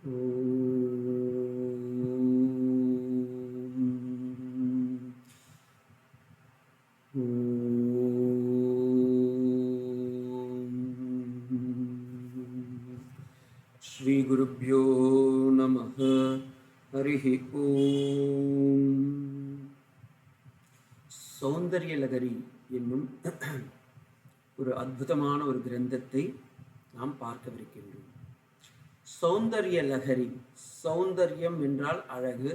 ஸ்ரீ குருப்யோ நமஹ. ஹரிஹி ஓம். சௌந்தர்யலகரி என்னும் ஒரு அற்புதமான ஒரு கிரந்தத்தை நாம் பார்க்கவிருக்கின்றோம். சௌந்தர்யலகரி, சௌந்தர்யம் என்றால் அழகு,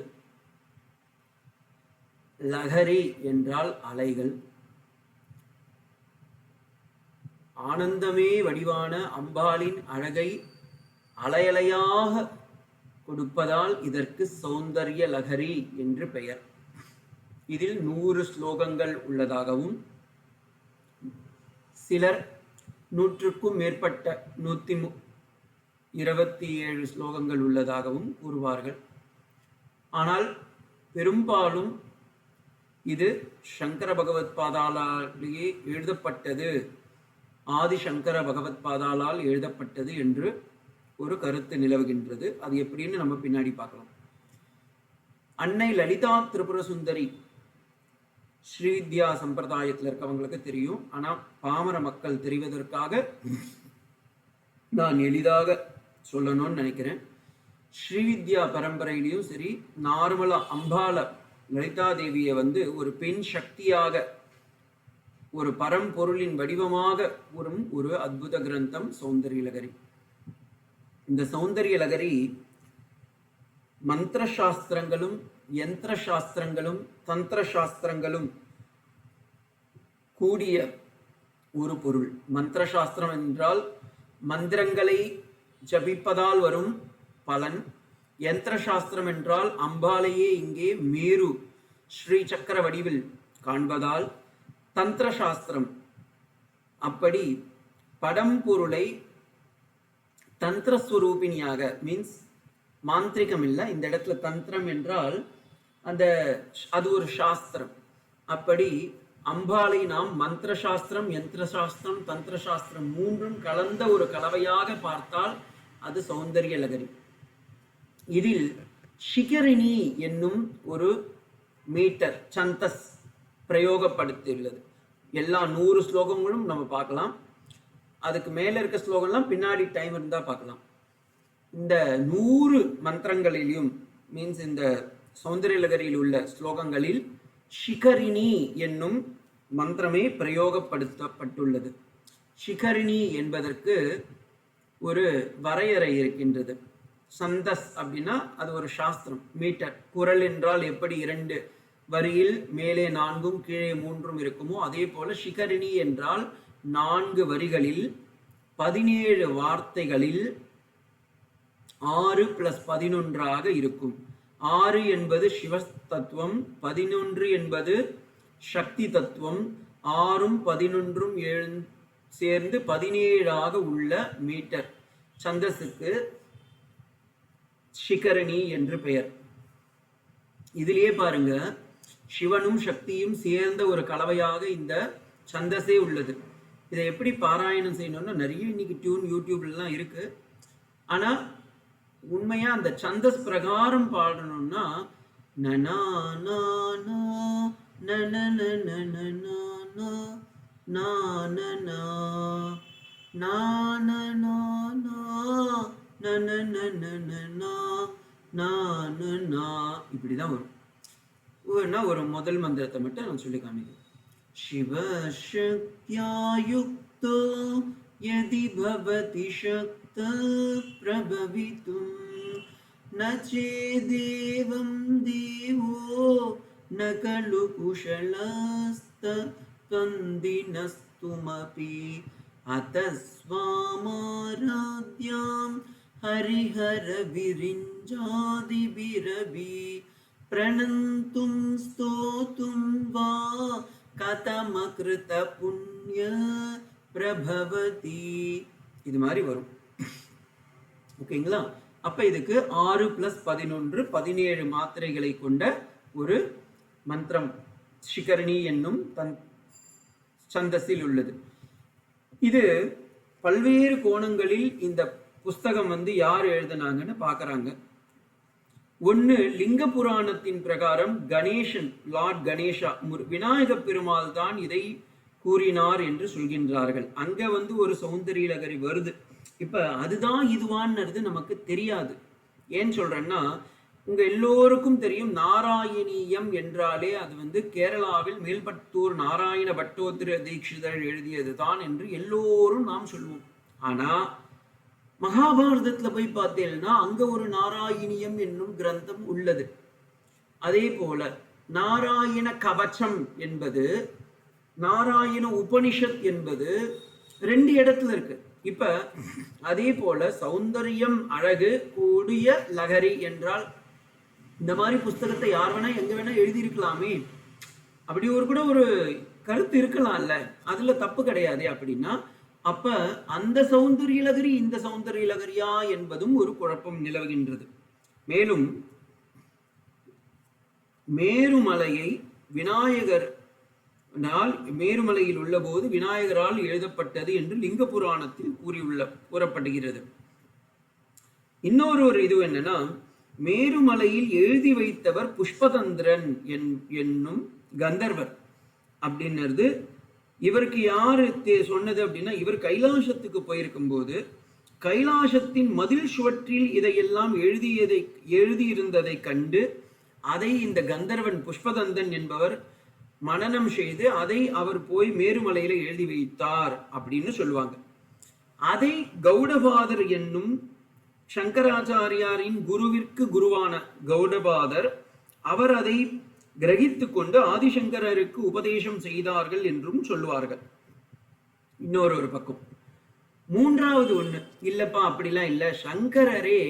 லகரி என்றால் அலைகள், ஆனந்தமே வடிவான அம்பாளின் அழகை அலையலையாக கொடுப்பதால் இதற்கு சௌந்தர்ய லகரி என்று பெயர். இதில் 100 ஸ்லோகங்கள் உள்ளதாகவும், சிலர் 100க்கும் மேற்பட்ட 127 ஸ்லோகங்கள் உள்ளதாகவும் கூறுவார்கள். ஆனால் பெரும்பாலும் இது சங்கர பகவத் பாதாலாலேயே எழுதப்பட்டது, ஆதி சங்கர பகவத் பாதாலால் எழுதப்பட்டது என்று ஒரு கருத்து நிலவுகின்றது. அது எப்படின்னு நம்ம பின்னாடி பார்க்கலாம். அன்னை லலிதா திரிபுர சுந்தரி ஸ்ரீவித்யா சம்பிரதாயத்தில் இருக்கவங்களுக்கு தெரியும். ஆனால் பாமர மக்கள் தெரிவதற்காக நான் எளிதாக சொல்லணும்னு நினைக்கிறேன். ஸ்ரீவித்யா பரம்பரையிலையும் சரி, நார்மலா அம்பால லலிதா தேவியை ஒரு பெண் சக்தியாக, ஒரு பரம்பொருளின் வடிவமாக கூறும் ஒரு அற்புத கிரந்தம் சௌந்தர்யலகரி. இந்த சௌந்தர்யலகரி மந்திர சாஸ்திரங்களும் யந்திர சாஸ்திரங்களும் தந்திர சாஸ்திரங்களும் கூடிய ஒரு பொருள். மந்திர சாஸ்திரம் என்றால் மந்திரங்களை ஜபிப்பதால் வரும் பலன். யந்திர சாஸ்திரம் என்றால் அம்பாலையே இங்கே மேரு ஸ்ரீ சக்கர வடிவில் காண்பதால் தந்திர சாஸ்திரம் அப்படி படம்பொருளை தந்திரஸ்வரூபிணியாக, மீன்ஸ் மாந்திரிகம் இல்லை, இந்த இடத்துல தந்திரம் என்றால் அது ஒரு சாஸ்திரம். அப்படி அம்பாளை நாம் மந்திர சாஸ்திரம், யந்திர சாஸ்திரம், தந்திர சாஸ்திரம் மூன்றும் கலந்த ஒரு கலவையாக பார்த்தால் அது சௌந்தர்யலகரி. இதில் ஷிகரிணி என்னும் ஒரு மீட்டர் சந்தஸ் பிரயோகப்படுத்தியுள்ளது. எல்லா 100 ஸ்லோகங்களும் நம்ம பார்க்கலாம். அதுக்கு மேல இருக்க ஸ்லோகம்லாம் பின்னாடி டைம் இருந்தா பார்க்கலாம். இந்த 100 மந்திரங்களிலும், மீன்ஸ் இந்த சௌந்தர்யலகரியில் உள்ள ஸ்லோகங்களில் ஷிகரிணி என்னும் மந்திரமே பிரயோகப்படுத்தப்பட்டுள்ளது. ஷிகரிணி என்பதற்கு ஒரு வரையறை இருக்கின்றது. சந்தஸ் அப்படின்னா அது ஒரு சாஸ்திரம். மீட்டர், குரல் என்றால் எப்படி 2 வரியில் மேலே 4ம் கீழே 3ம் இருக்குமோ, அதே போல ஷிகரிணி என்றால் 4 வரிகளில் 17 வார்த்தைகளில் 6 + 11 இருக்கும். 6 என்பது சிவ தத்துவம், 11 என்பது சக்தி தத்துவம். 6ம் 11ம் சேர்ந்து 17 உள்ள மீட்டர் சந்தஸுக்கு ஷிகரிணி என்று பெயர். இதிலேயே பாருங்க, சிவனும் சக்தியும் சேர்ந்த ஒரு கலவையாக இந்த சந்தஸே உள்ளது. இதை எப்படி பாராயணம் செய்யணும்னா, நிறைய இன்னைக்கு டியூன் யூடியூப்லாம் இருக்கு. ஆனா உண்மையா அந்த சந்தஸ் பிரகாரம் பாடணும்னா நனா நானா இப்படிதான் வரும். ஒரு முதல் மந்திரத்தை மட்டும் நான் சொல்லி காமிக்கிறேன். शिवशक्त्या युक्तो यदि भवति शक्त प्रभवितुं न चेदेवं देवो न खलु कुशलस्तत्वन्दिनस्तुमपि अतस्वामाराध्यां हरिहरविरिञ्जादिभिरभि प्रणन्तुं स्तोतुं वा கதமகிருத புண்ணிய பிரபவதி. இது மாதிரி வரும். ஓகேங்களா? அப்ப இதுக்கு 6 + 11 17 மாத்திரைகளை கொண்ட ஒரு மந்திரம் ஷிகரிணி என்னும் சந்தஸில் உள்ளது. இது பல்வேறு கோணங்களில் இந்த புஸ்தகம் யார் எழுதினாங்கன்னு பார்க்குறாங்க. ஒன்று, லிங்க புராணத்தின் பிரகாரம் கணேசன், லார்ட் கணேஷா, விநாயக பெருமாள் தான் இதை கூறினார் என்று சொல்கின்றார்கள். அங்க ஒரு சௌந்தரிய லகரி வருது. இப்ப அதுதான் இதுவான்றது நமக்கு தெரியாது. ஏன் சொல்றேன்னா, உங்க எல்லோருக்கும் தெரியும் நாராயணீயம் என்றாலே அது கேரளாவில் மேல்பட்டூர் நாராயண பட்டோத்திர தீட்சிதர் எழுதியது தான் என்று எல்லோரும் நாம் சொல்லுவோம். ஆனா மகாபாரதத்துல போய் பார்த்தேன்னா அங்க ஒரு நாராயணியம் என்னும் கிரந்தம் உள்ளது. அதே போல நாராயண கவச்சம் என்பது, நாராயண உபனிஷத் என்பது 2 இடத்துல இருக்கு. இப்ப அதே போல சௌந்தரியம் அழகு கூடிய லகரி என்றால் இந்த மாதிரி புஸ்தகத்தை யார் வேணா எங்க வேணா எழுதியிருக்கலாமே, அப்படி கூட ஒரு கருத்து இருக்கலாம்ல, அதுல தப்பு கிடையாது அப்படின்னா, அப்ப அந்த சௌந்தரிய லகரி இந்த சௌந்தரிய லகரியா என்பதும் ஒரு குழப்பம் நிலவுகின்றது. மேலும் மேருமலையை விநாயகர் மேருமலையில் உள்ள போது விநாயகரால் எழுதப்பட்டது என்று லிங்க புராணத்தில் கூறப்படுகிறது. இன்னொரு இது என்னன்னா, மேருமலையில் எழுதி வைத்தவர் புஷ்பதந்திரன் என்னும் கந்தர்வர் அப்படின்றது. இவருக்கு யாரு சொன்னது அப்படின்னா, இவர் கைலாசத்துக்கு போயிருக்கும் போது கைலாசத்தின் மதில் சுவற்றில் இதையெல்லாம் எழுதியிருந்ததை கண்டு அதை இந்த கந்தர்வன் புஷ்பதந்தன் என்பவர் மனனம் செய்து அதை அவர் போய் மேருமலையில எழுதி வைத்தார் அப்படின்னு சொல்லுவாங்க. அதை கௌடபாதர் என்னும் சங்கராச்சாரியாரின் குருவிற்கு குருவான கௌடபாதர் அவர் அதை கிரகித்து கொண்டு ஆதிசங்கரருக்கு உபதேசம் செய்தார்கள் என்றும் சொல்லுவார்கள். இன்னொரு பக்கம் மூன்றாவது ஒண்ணு, இல்லப்பா அப்படிலாம் இல்ல, சங்கரரே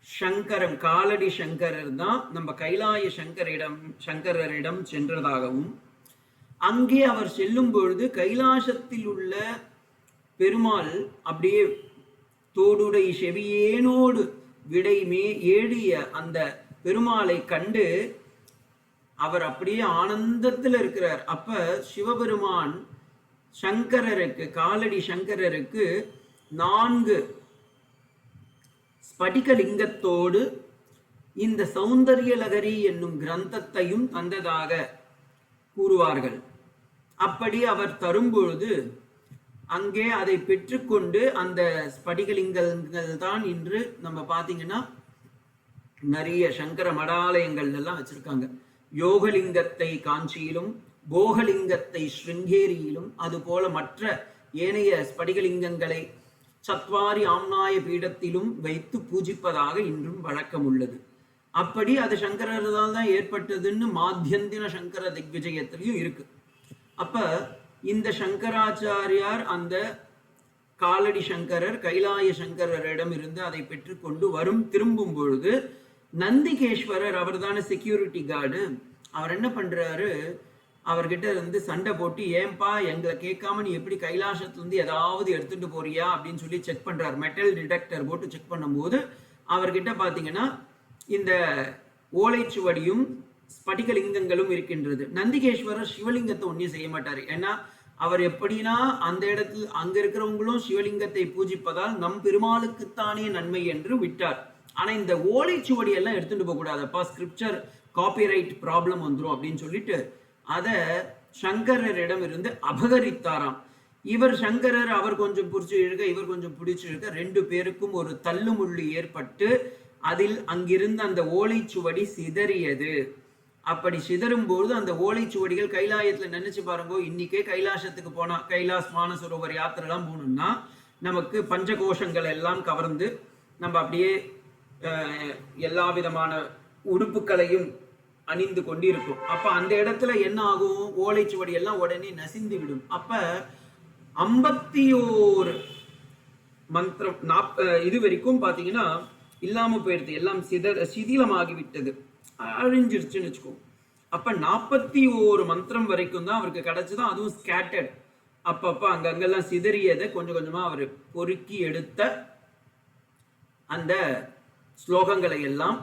சங்கரம் காலடி சங்கரர் தான் நம்ம கைலாய சங்கரரிடம் சென்றதாகவும், அங்கே அவர் செல்லும் பொழுது கைலாசத்தில் உள்ள பெருமாள் அப்படியே தோடுடை செவியேனோடு விடைமே ஏழிய அந்த பெருமாளை கண்டு அவர் அப்படியே ஆனந்தத்தில் இருக்கிறார். அப்ப சிவபெருமான் சங்கரருக்கு, காலடி சங்கரருக்கு 4 ஸ்படிகலிங்கத்தோடு இந்த சௌந்தரிய லகரி என்னும் கிரந்தத்தையும் தந்ததாக கூறுவார்கள். அப்படி அவர் தரும்பொழுது அங்கே அதை பெற்றுக்கொண்டு அந்த ஸ்படிகலிங்கங்கள் தான் இன்று நம்ம பார்த்தீங்கன்னா நிறைய சங்கர மடாலயங்கள் எல்லாம் வச்சிருக்காங்க. யோகலிங்கத்தை காஞ்சியிலும் போகலிங்கத்தை ஸ்ருங்கேரியிலும் அதுபோல மற்ற ஏனைய ஸ்படிகலிங்கங்களை சத்வாரி ஆம்நாய பீடத்திலும் வைத்து பூஜிப்பதாக இன்றும் வழக்கம் உள்ளது. அப்படி அது சங்கரரால் தான் ஏற்பட்டதுன்னு மாத்தியந்தின சங்கர திக்விஜயத்திலையும் இருக்கு. அப்ப இந்த சங்கராச்சாரியார் அந்த காலடி சங்கரர் கைலாய சங்கரரிடம் இருந்து அதை பெற்றுக்கொண்டு திரும்பும் பொழுது நந்திகேஸ்வரர், அவர் தானே செக்யூரிட்டி கார்டு, அவர் என்ன பண்றாரு, அவர்கிட்ட சண்டை போட்டு, ஏன்பா எங்களை கேட்காம நீ எப்படி கைலாசத்துல ஏதாவது எடுத்துட்டு போறியா அப்படின்னு சொல்லி செக் பண்றாரு. மெட்டல் டிடெக்டர் போட்டு செக் பண்ணும்போது அவர்கிட்ட பாத்தீங்கன்னா இந்த ஓலைச்சுவடியும் ஸ்படிகலிங்கங்களும் இருக்கின்றது. நந்திகேஸ்வரர் சிவலிங்கத்தை ஒன்றும் செய்ய மாட்டாரு. ஏன்னா அவர் எப்படின்னா அந்த இடத்துல அங்க இருக்கிறவங்களும் சிவலிங்கத்தை பூஜிப்பதால் நம் பெருமாளுக்குத்தானே நன்மை என்று விட்டார். ஆனா இந்த ஓலைச்சுவடி எல்லாம் எடுத்துட்டு போக கூடாதப்பா, ஸ்கிரிப்சர் காப்பிரைட் ப்ராப்ளம் வந்துடும் அப்படின்னு சொல்லிட்டு அதை சங்கரரிடம் இருந்து அபகரித்தாராம். இவர் சங்கரர் அவர் கொஞ்சம் பிடிச்சி இழுக்க, இவர் கொஞ்சம் பிடிச்சி இழுக்க, 2 பேருக்கும் ஒரு தள்ளுமுள்ளு ஏற்பட்டு அதில் அங்கிருந்த அந்த ஓலைச்சுவடி சிதறியது. அப்படி சிதறும் பொழுது அந்த ஓலைச்சுவடிகள் கைலாயத்துல நினைச்சு பாருங்க, இன்னைக்கே கைலாசத்துக்கு போனா, கைலாஸ் மானசரோவர் யாத்திரை எல்லாம் போகணும்னா நமக்கு பஞ்சகோஷங்கள் எல்லாம் கவர்ந்து நம்ம அப்படியே எல்லா விதமான உடுப்புகளையும் அணிந்து கொண்டு இருக்கும். அப்ப அந்த இடத்துல என்ன ஆகும், ஓலைச்சுவடி எல்லாம் உடனே நசிந்து விடும். அப்ப 51 மந்திரம் இது வரைக்கும் பாத்தீங்கன்னா இல்லாம போயிடுது, எல்லாம் சிதிலமாகி விட்டது, அழிஞ்சிருச்சுன்னு வச்சுக்கோ. அப்ப 41 மந்திரம் வரைக்கும் தான் அவருக்கு கிடைச்சதான், அதுவும் ஸ்கேட்டர்ட். அப்பப்ப அங்கெல்லாம் சிதறியதை கொஞ்சம் கொஞ்சமா அவர் பொறுக்கி எடுத்த அந்த ஸ்லோகங்களை எல்லாம்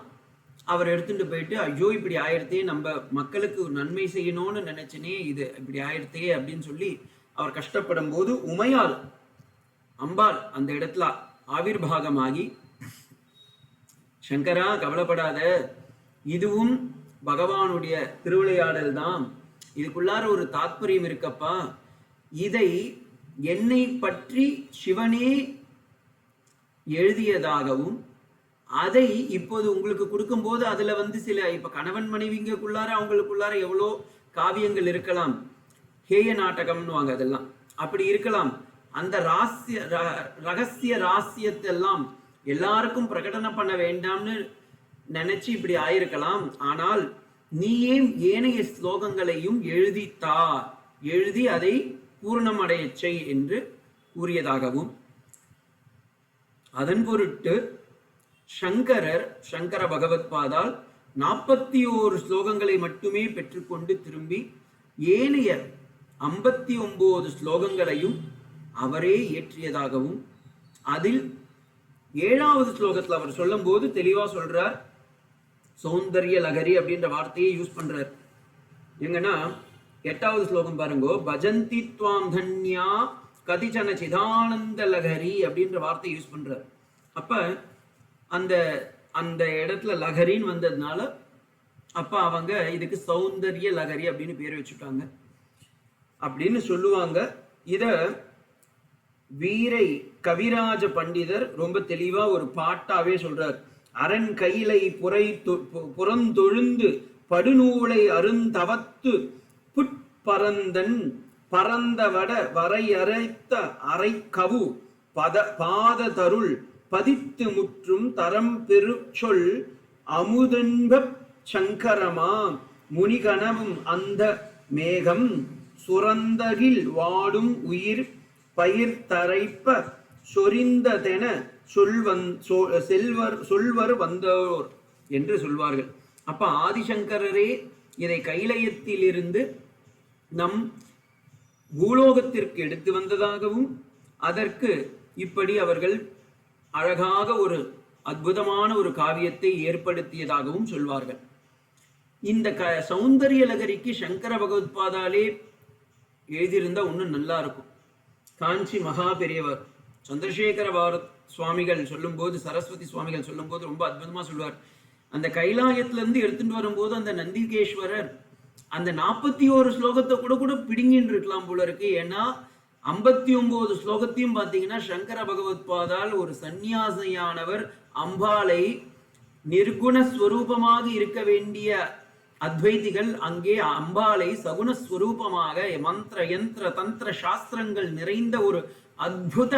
அவர் எடுத்துட்டு போயிட்டு, ஐயோ இப்படி ஆயிரத்தே, நம்ம மக்களுக்கு நன்மை செய்யணும்னு நினைச்சனே, இது இப்படி ஆயிரத்தே அப்படின்னு சொல்லி அவர் கஷ்டப்படும் போது உமையால் அம்பாள் அந்த இடத்துல ஆவிர்பாகமாகி, சங்கரா கவலைப்படாத, இதுவும் பகவானுடைய திருவிளையாடல் தான், இதுக்குள்ளார ஒரு தாத்பரியம் இருக்கப்பா, இதை என்னை பற்றி சிவனே எழுதியதாகவும் அதை இப்போது உங்களுக்கு கொடுக்கும்போது அதுல சில இப்ப கணவன் மனைவிங்கக்குள்ளார அவங்களுக்குள்ளார எவ்வளோ காவியங்கள் இருக்கலாம், ஹேய நாடகம்னு வாங்க, அதெல்லாம் அப்படி இருக்கலாம். அந்த ரகசிய ராசியத்தெல்லாம் எல்லாருக்கும் பிரகடனம் பண்ண வேண்டாம்னு நினைச்சு இப்படி ஆயிருக்கலாம். ஆனால் நீயே ஏனைய ஸ்லோகங்களையும் எழுதி அதை பூர்ணமடைய செய் என்று கூறியதாகவும், அதன் பொருட்டு சங்கர பகவத்பாதால் 41 ஸ்லோகங்களை மட்டுமே பெற்றுக்கொண்டு திரும்பி ஏனைய 59 ஸ்லோகங்களையும் அவரே இயற்றியதாகவும், அதில் 7வது ஸ்லோகத்தில் அவர் சொல்லும் போது தெளிவா சொல்றார், சௌந்தர்ய லகரி அப்படின்ற வார்த்தையை யூஸ் பண்றார். எங்கன்னா 8வது ஸ்லோகம் பாருங்கோ, பஜந்தி துவாம் தன்யா கதிச்சன சிதானந்த லகரி அப்படின்ற வார்த்தையை யூஸ் பண்றார். அப்ப அந்த அந்த இடத்துல லகரின்னு வந்ததுனால அப்ப அவங்க இதுக்கு சௌந்தர்ய லகரி அப்படின்னு பேர் வச்சுட்டாங்க அப்படின்னு சொல்லுவாங்க. இத வீரை கவிராஜ பண்டிதர் ரொம்ப தெளிவா ஒரு பாட்டாவே சொல்றார். அரண் கையிலை புறந்தொழுந்து படுநூலை அருந்தவத்து புட்பரந்தன் பரந்தவட வரையறைத்த அரை கவு பாத தருள் பதித்து முற்றும் தரம் பெரு சொல் அமுதன்ப சங்கரமா முனிகணவும் அந்த மேகம் சுரந்தகில் வாடும் உயிர் பயிர் தரைப்ப சொரிந்ததென சொல்வர் வந்தோர் என்று சொல்வார்கள். அப்ப ஆதிசங்கரரே இதை கைலயத்திலிருந்து நம் பூலோகத்திற்கு எடுத்து வந்ததாகவும், அதற்கு இப்படி அவர்கள் அழகாக ஒரு அற்புதமான ஒரு காவியத்தை ஏற்படுத்தியதாகவும் சொல்வார்கள். இந்த சௌந்தர்ய லகரிக்கு சங்கர பகவத்பாதாலே எழுதியிருந்தா இன்னும் நல்லா இருக்கும். காஞ்சி மகா பெரியவர் சந்திரசேகர பாரத் சுவாமிகள் சொல்லும் போது, சரஸ்வதி சுவாமிகள் சொல்லும் போது ரொம்ப அற்புதமா சொல்வார். அந்த கைலாயத்திலிருந்து எடுத்துட்டு வரும்போது அந்த நந்திகேஸ்வரர் அந்த 41 ஸ்லோகத்தை கூட பிடுங்கின்னு இருக்கலாம் போல இருக்கு. ஏன்னா 59 ஸ்லோகத்தையும் பார்த்தீங்கன்னா சங்கர பகவத்பாதால் ஒரு சந்நியாசியானவர் அம்பாளை நிர்குணஸ்வரூபமாக இருக்க வேண்டிய அத்வைதிகள் அங்கே அம்பாளை சகுணஸ்வரூபமாக மந்திர யந்திர தந்திர சாஸ்திரங்கள் நிறைந்த ஒரு அற்புத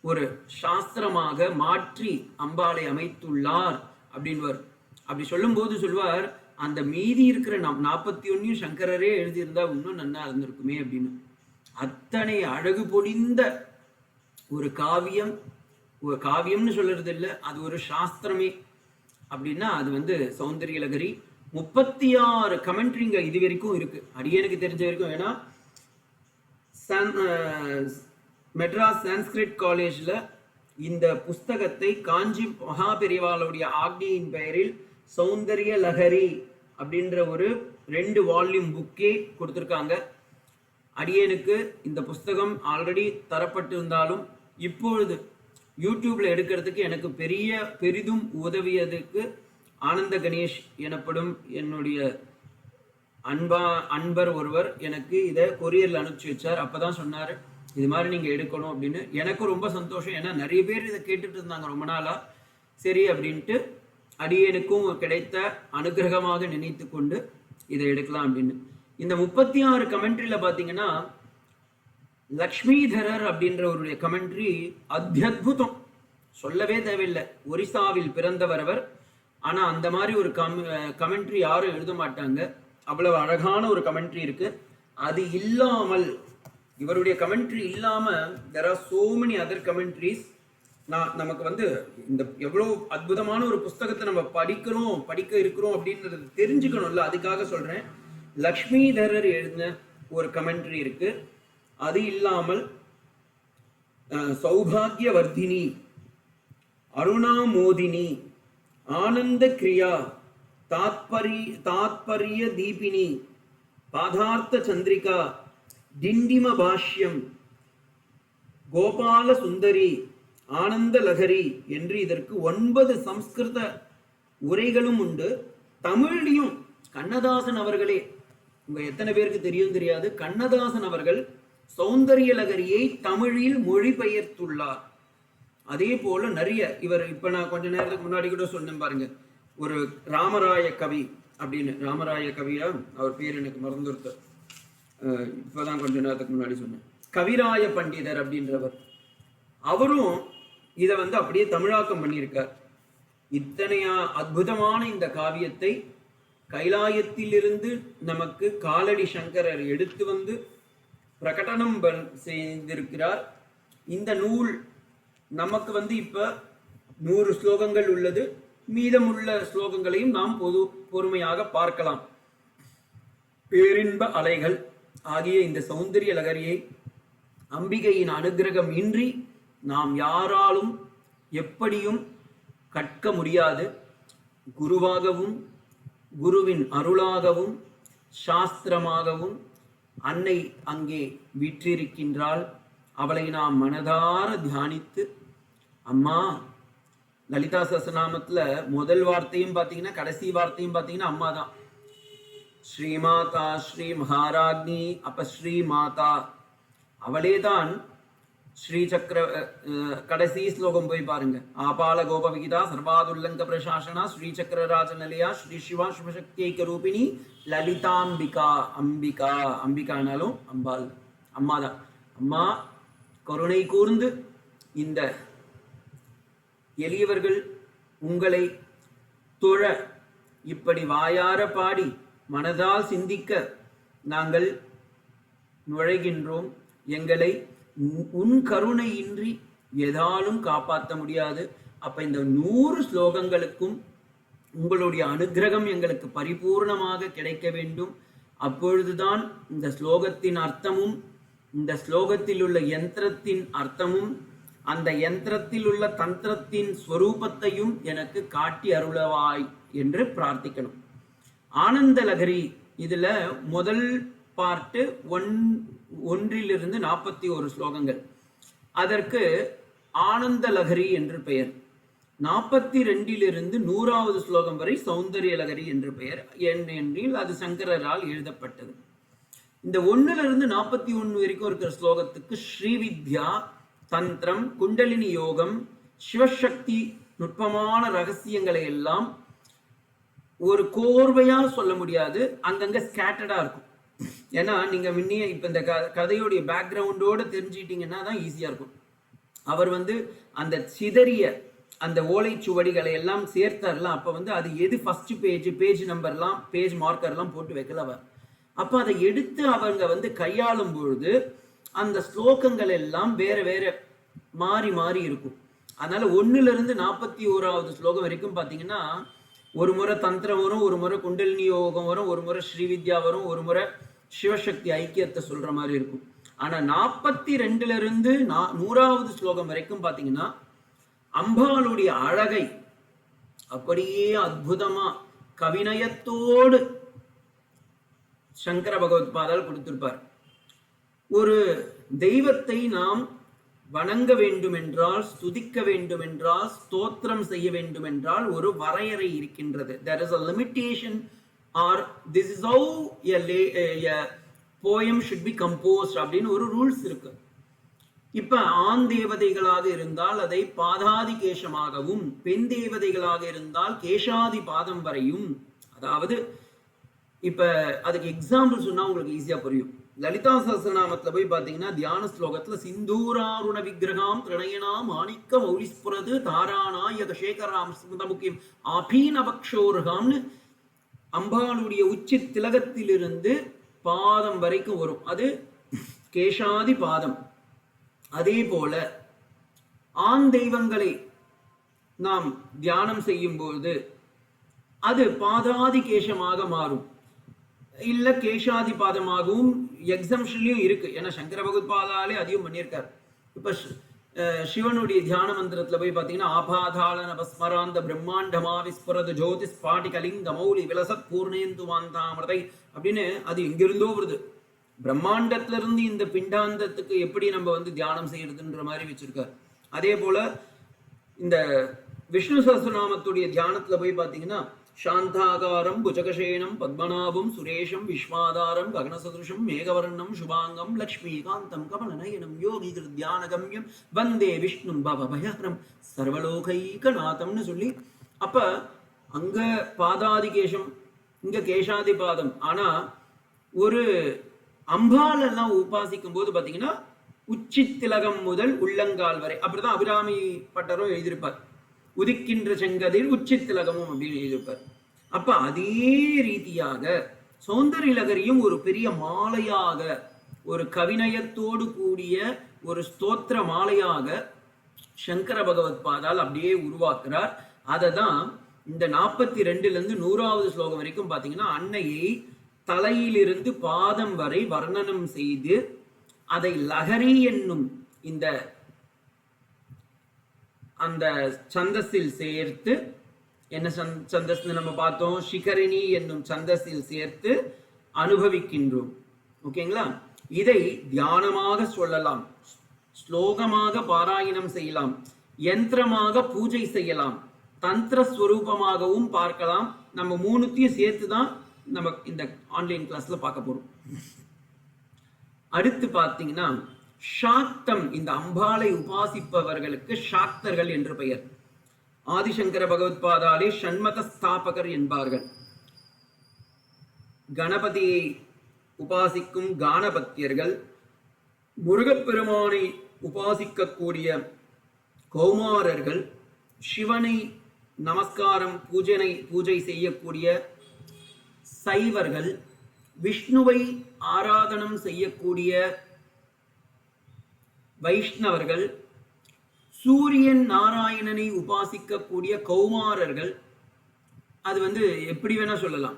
ஒரு சாஸ்திரமாக மாற்றி அம்பாளை அமைத்துள்ளார் அப்படின்வார். அப்படி சொல்லும் போது சொல்வார், அந்த மீதி இருக்கிற 41 சங்கரரே எழுதியிருந்தா இன்னும் நல்லா இருந்திருக்குமே அப்படின்னு. அத்தனை அழகு பொழிந்த ஒரு காவியம், ஒரு காவியம்னு சொல்றது இல்லை, அது ஒரு சாஸ்திரமே அப்படின்னா அது சௌந்தர்ய லகரி. 36 கமெண்ட்ரிங்க இது வரைக்கும் இருக்கு, அடியனுக்கு தெரிஞ்ச வரைக்கும். ஏன்னா மெட்ராஸ் சான்ஸ்கிரிட் காலேஜ்ல இந்த புஸ்தகத்தை காஞ்சி மகா பெரியவாளுடைய ஆக்னியின் பெயரில் சௌந்தர்ய லகரி அப்படின்ற ஒரு 2 வால்யூம் புக்கே கொடுத்துருக்காங்க. அடியனுக்கு இந்த புஸ்தகம் ஆல்ரெடி தரப்பட்டிருந்தாலும் இப்பொழுது யூடியூப்ல எடுக்கிறதுக்கு எனக்கு பெரிதும் உதவியதுக்கு ஆனந்த கணேஷ் எனப்படும் என்னுடைய அன்பர் ஒருவர் எனக்கு இதை கொரியர்ல அனுப்பிச்சு வச்சார். அப்பதான் சொன்னாரு இது மாதிரி நீங்க எடுக்கணும் அப்படின்னு. எனக்கும் ரொம்ப சந்தோஷம், ஏன்னா நிறைய பேர் இதை கேட்டுட்டு இருந்தாங்க ரொம்ப நாளா. சரி அப்படின்ட்டு அடியனுக்கும் கிடைத்த அனுகிரகமாக நினைத்து கொண்டு இதை எடுக்கலாம் அப்படின்னு. இந்த 36 கமெண்ட்ரியில பாத்தீங்கன்னா லக்ஷ்மிதரர் அப்படின்ற ஒரு கமெண்ட்ரி அத்புதம், சொல்லவே தேவையில்லை. ஒரிசாவில் பிறந்தவர் அவர். ஆனா அந்த மாதிரி ஒரு கமெண்ட்ரி யாரும் எழுத மாட்டாங்க, அவ்வளவு அழகான ஒரு கமெண்ட்ரி இருக்கு. அது இல்லாமல், இவருடைய கமெண்ட்ரி இல்லாம there are so many other commentaries. நமக்கு இந்த எவ்வளவு அற்புதமான ஒரு புஸ்தகத்தை நம்ம படிக்க இருக்கிறோம் அப்படின்றது தெரிஞ்சுக்கணும்ல, அதுக்காக சொல்றேன். லக்ஷ்மிதரர் எழுதின ஒரு கமெண்ட்ரி இருக்கு. அது இல்லாமல் சௌபாகியவர்தினி, அருணா மோதினி, ஆனந்த கிரியா, தாத்பரிய தீபினி, பாதார்த்த சந்திரிகா, டிண்டிம பாஷ்யம், கோபால சுந்தரி, ஆனந்த லகரி என்று இதற்கு 9 சம்ஸ்கிருத உரைகளும் உண்டு. தமிழ்லையும் கண்ணதாசன் அவர்களே, உங்க எத்தனை பேருக்கு தெரியும் தெரியாது, கண்ணதாசன் அவர்கள் சௌந்தரிய லகரியை தமிழில் மொழிபெயர்த்துள்ளார். அதே போல நிறைய இவர் இப்ப நான் கொஞ்ச நேரத்துக்கு முன்னாடி கூட சொன்னேன் பாருங்க, ஒரு ராமராய கவி அப்படின்னு, ராமராய கவியா அவர் பேர் எனக்கு மறந்துருத்த, இப்பதான் கொஞ்ச நேரத்துக்கு முன்னாடி சொன்னேன், கவிராய பண்டிதர் அப்படின்றவர், அவரும் இதை அப்படியே தமிழாக்கம் பண்ணியிருக்கார். இத்தனையா அற்புதமான இந்த காவியத்தை கைலாயத்திலிருந்து நமக்கு காலடி சங்கரர் எடுத்து வந்து பிரகடனம் செய்திருக்கிறார். இந்த நூல் நமக்கு இப்ப 100 ஸ்லோகங்கள் உள்ளது. மீதமுள்ள ஸ்லோகங்களையும் நாம் பொறுமையாக பார்க்கலாம். பேரின்ப அலைகள் ஆகிய இந்த சௌந்தரிய லகரியை அம்பிகையின் அனுகிரகம் இன்றி நாம் யாராலும் எப்படியும் கற்க முடியாது. குருவாகவும் குருவின் அருளாகவும் சாஸ்திரமாகவும் அன்னை அங்கே விற்றிருக்கின்றாள். அவளை நாம் மனதார தியானித்து, அம்மா, லலிதா சஹஸ்ரநாமத்துல முதல் வார்த்தையும் பார்த்தீங்கன்னா கடைசி வார்த்தையும் பார்த்தீங்கன்னா அம்மா தான். ஸ்ரீமாதா ஸ்ரீ மகாராஜ்னி அபஸ்ரீ மாதா, அவளே தான் ஸ்ரீ சக்கர. கடைசி ஸ்லோகம் போய் பாருங்க, ஆபால கோப விகிதா சர்வாதுல்லங்க பிரசாசனா ஸ்ரீ சக்கர ராஜநிலையா ஸ்ரீ சிவா சிவசக்தியைக்க ரூபிணி லலிதாம்பிகா. அம்பிகா, அம்பிகானாலும் அம்பாள், அம்மாதான். அம்மா கருணை கூர்ந்து இந்த எளியவர்கள் உங்களை தொழ இப்படி வாயார பாடி மனதால் சிந்திக்க நாங்கள் நுழைகின்றோம். எங்களை உன் கருணையின்றி எதாலும் காப்பாற்ற முடியாது. அப்ப இந்த 100 ஸ்லோகங்களுக்கும் உங்களுடைய அனுகிரகம் எங்களுக்கு பரிபூர்ணமாக கிடைக்க வேண்டும். அப்பொழுதுதான் இந்த ஸ்லோகத்தின் அர்த்தமும் இந்த ஸ்லோகத்தில் உள்ள யந்திரத்தின் அர்த்தமும் அந்த யந்திரத்தில் உள்ள தந்திரத்தின் ஸ்வரூபத்தையும் எனக்கு காட்டி அருளவாய் என்று பிரார்த்திக்கணும். ஆனந்த லகரி இதுல முதல் பார்ட்டு 1 41 ஸ்லோகங்கள். அதற்கு ஆனந்த லகரி என்று பெயர். 42 100வது ஸ்லோகம் வரை சௌந்தரிய லகரி என்று பெயர். ஏனெனில் அது சங்கரரால் எழுதப்பட்டது. இந்த 1 41 வரைக்கும் இருக்கிற ஸ்லோகத்துக்கு ஸ்ரீவித்யா, தந்திரம், குண்டலினி யோகம், சிவசக்தி நுட்பமான ரகசியங்களை எல்லாம் ஒரு கோர்வையா சொல்ல முடியாது, அங்கங்க ஸ்கேட்டர்டா இருக்கும். ஏன்னா நீங்க முன்னையே இப்ப இந்த கதையோடைய பேக்ரவுண்டோட தெரிஞ்சுக்கிட்டீங்கன்னா தான் ஈஸியா இருக்கும். அவர் அந்த சிதறிய அந்த ஓலைச்சுவடிகளை எல்லாம் சேர்த்தார்லாம். அப்ப அது எது ஃபர்ஸ்ட் பேஜ் நம்பர்லாம், பேஜ் மார்க்கர்லாம் போட்டு வைக்கல அவர். அப்ப அதை எடுத்து அவங்க கையாளும் பொழுது அந்த ஸ்லோகங்கள் எல்லாம் வேற வேற மாறி மாறி இருக்கும். அதனால 1 41வது ஸ்லோகம் வரைக்கும் பாத்தீங்கன்னா ஒரு முறை தந்திரம் வரும், ஒரு முறை குண்டலினி யோகம் வரும், ஒரு முறை ஸ்ரீவித்யா வரும், ஒரு முறை சிவசக்தி ஐக்கியத்தை சொல்ற மாதிரி இருக்கும். ஆனா 42 100வது ஸ்லோகம் வரைக்கும் பாத்தீங்கன்னா அம்பாளுடைய அழகை அப்படியே அற்புதமா கவிநயத்தோடு சங்கர பகவத் பாதால் கொடுத்திருப்பார். ஒரு தெய்வத்தை நாம் வணங்க வேண்டும் என்றால், ஸ்துதிக்க வேண்டும் என்றால், ஸ்தோத்திரம் செய்ய வேண்டும் என்றால் ஒரு வரையறை இருக்கின்றது. There is a limitation, or this is how a poem should be composed அப்படின்னு ஒரு ரூல்ஸ் இருக்கு. இப்ப ஆண் தேவதைகளாக இருந்தால் அதை பாதாதி கேசமாகவும், பெண் தேவதைகளாக இருந்தால் கேசாதி பாதம் வரையும். அதாவது இப்ப அதுக்கு எக்ஸாம்பிள் சொன்னா உங்களுக்கு ஈஸியா புரியும். லலிதா சஹஸ்ரநாமத்துல போய் பாத்தீங்கன்னா தியான ஸ்லோகத்துல சிந்தூராருண விக்கிரகாம் திரணயனா மாணிக்க மௌலிஸ்புரது தாராநாயக சேகராம் ஸ்மிருதமுக்கியம் ஆபீனபக்ஷோர்காம்னு அம்பாளுடைய உச்சி திலகத்திலிருந்து பாதம் வரைக்கும் வரும். அது கேசாதி பாதம். அதே போல ஆண் தெய்வங்களை நாம் தியானம் செய்யும் போது அது பாதாதி கேசமாக மாறும், இல்ல கேசாதி பாதமாகவும் எக்ஸம்ஷன்லயும் இருக்கு. ஏன்னா சங்கர பகவத் பாதாலே அதையும் பண்ணியிருக்காரு. இப்ப சிவனுடைய தியான மந்திரத்துல போய் பாத்தீங்கன்னா ஆபாதாளன பஸ்மராந்த பிரம்மாண்டமா விஸ்புரது ஜோதி ஸ்பாடி கலிங்க மௌலி விலசத் பூர்ணேந்து மாந்தாமிரதை அப்படின்னு அது எங்கிருந்தோ வருது. பிரம்மாண்டத்துல இருந்து இந்த பிண்டாந்தத்துக்கு எப்படி நம்ம தியானம் செய்யறதுன்ற மாதிரி வச்சிருக்காரு. அதே போல இந்த விஷ்ணு சஹஸ்ரநாமத்துடைய தியானத்துல போய் பார்த்தீங்கன்னா சாந்தாகாரம் புஜகசேனம் பத்மநாபம் சுரேஷம் விஸ்வாதாரம் ககனசதுஷம் மேகவர்ணம் சுபாங்கம் லக்ஷ்மீகாந்தம் கமலநயனம் யோகி தியானகம்யம் வந்தே விஷ்ணு பவபயஹரம் சர்வலோகைகநாதம்னு சொல்லி, அப்ப அங்க பாதாதி கேசம், இங்க கேசாதி பாதம். ஆனா ஒரு அம்பாள் எல்லாம் உபாசிக்கும் போது பாத்தீங்கன்னா உச்சி திலகம் முதல் உள்ளங்கால் வரை, அப்படிதான் அபிராமி பட்டரும் எழுதியிருப்பார். உதிக்கின்ற செங்கதில் உச்சி திலகமும் அப்படின்னு எழுதியிருப்பார். அப்ப அதே ரீதியாக சௌந்தர்யலகரியும் ஒரு பெரிய மாலையாக, ஒரு கவிநயத்தோடு கூடிய ஒரு ஸ்தோத்திர மாலையாக சங்கர பகவத் பாதால் அப்படியே உருவாக்குறார். அதை தான் இந்த 42 100வது ஸ்லோகம் வரைக்கும் பார்த்தீங்கன்னா அன்னையை தலையிலிருந்து பாதம் வரை வர்ணனம் செய்து அதை லகரி என்னும் இந்த அந்த சந்தஸில் சேர்த்து, என்ன சந்தஸ் நம்ம பார்த்தோம், சிகரிணி என்னும் சந்தஸில் சேர்த்து அனுபவிக்கின்றோம். ஓகேங்களா? இதை தியானமாக சொல்லலாம், ஸ்லோகமாக பாராயணம் செய்யலாம், யந்திரமாக பூஜை செய்யலாம், தந்திர ஸ்வரூபமாகவும் பார்க்கலாம். நம்ம மூணுத்தையும் சேர்த்து தான் நம்ம இந்த ஆன்லைன் கிளாஸ்ல பார்க்க போறோம். அடுத்து பார்த்தீங்கன்னா சாக்தம், இந்த அம்பாளை உபாசிப்பவர்களுக்கு சாக்தர்கள் என்று பெயர். ஆதிசங்கர பகவத் பாதாலே ஷண்மத ஸ்தாபகர் என்பார்கள். கணபதியை உபாசிக்கும் கானபத்தியர்கள், முருகப்பெருமானை உபாசிக்கக்கூடிய கௌமாரர்கள், சிவனை நமஸ்காரம் பூஜை செய்யக்கூடிய சைவர்கள், விஷ்ணுவை ஆராதனம் செய்யக்கூடிய வைஷ்ணவர்கள், சூரியன் நாராயணனை உபாசிக்கக்கூடிய கௌமாரர்கள், அது எப்படி வேணா சொல்லலாம்.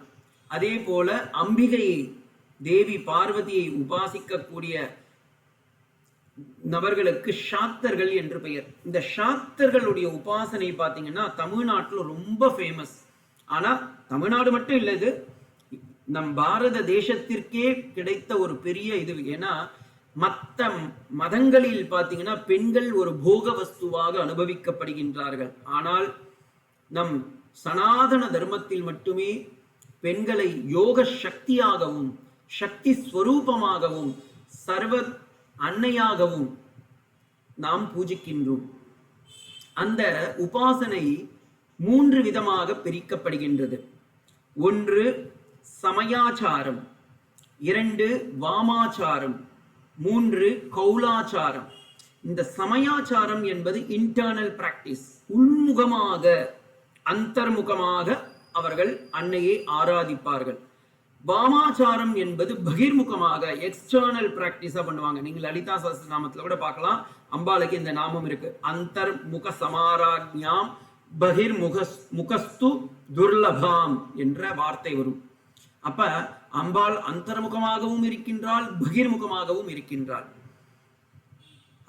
அதே போல அம்பிகையை, தேவி பார்வதியை உபாசிக்கக்கூடிய நபர்களுக்கு சாக்தர்கள் என்று பெயர். இந்த சாக்தர்களுடைய உபாசனை பார்த்தீங்கன்னா தமிழ்நாட்டில் ரொம்ப ஃபேமஸ். ஆனா தமிழ்நாடு மட்டும் இல்லை, இது நம் பாரத தேசத்திற்கே கிடைத்த ஒரு பெரிய இது. ஏன்னா மற்ற மதங்களில் பார்த்தீங்கன்னா பெண்கள் ஒரு போக வஸ்துவாக அனுபவிக்கப்படுகின்றார்கள். ஆனால் நம் சனாதன தர்மத்தில் மட்டுமே பெண்களை யோக சக்தியாகவும் சக்தி ஸ்வரூபமாகவும் சர்வ அன்னையாகவும் நாம் பூஜிக்கின்றோம். அந்த உபாசனை 3 விதமாக பிரிக்கப்படுகின்றது. 1 சமயாச்சாரம், 2 வாமாச்சாரம், 3 கௌலாச்சாரம். இந்த சமயாச்சாரம் என்பது இன்டர்னல் பிராக்டிஸ், உள்முகமாக அந்தர்முகமாக அவர்கள் அன்னையை ஆராதிப்பார்கள். வாமாச்சாரம் என்பது பகிர்முகமாக எக்ஸ்டர்னல் பிராக்டிஸா பண்ணுவாங்க. நீங்க லலிதா சஹஸ்ரநாமத்துல கூட பார்க்கலாம், அம்பாளுக்கு இந்த நாமம் இருக்கு, அந்தர்முக சமாராஜ்ஞாம் பகிர்முகஸ்து துர்லபாம் என்ற வார்த்தை வரும். அப்ப அம்பாள் அந்தர்முகமாகவும் இருக்கின்றாள், பகிர்முகமாகவும் இருக்கின்றாள்.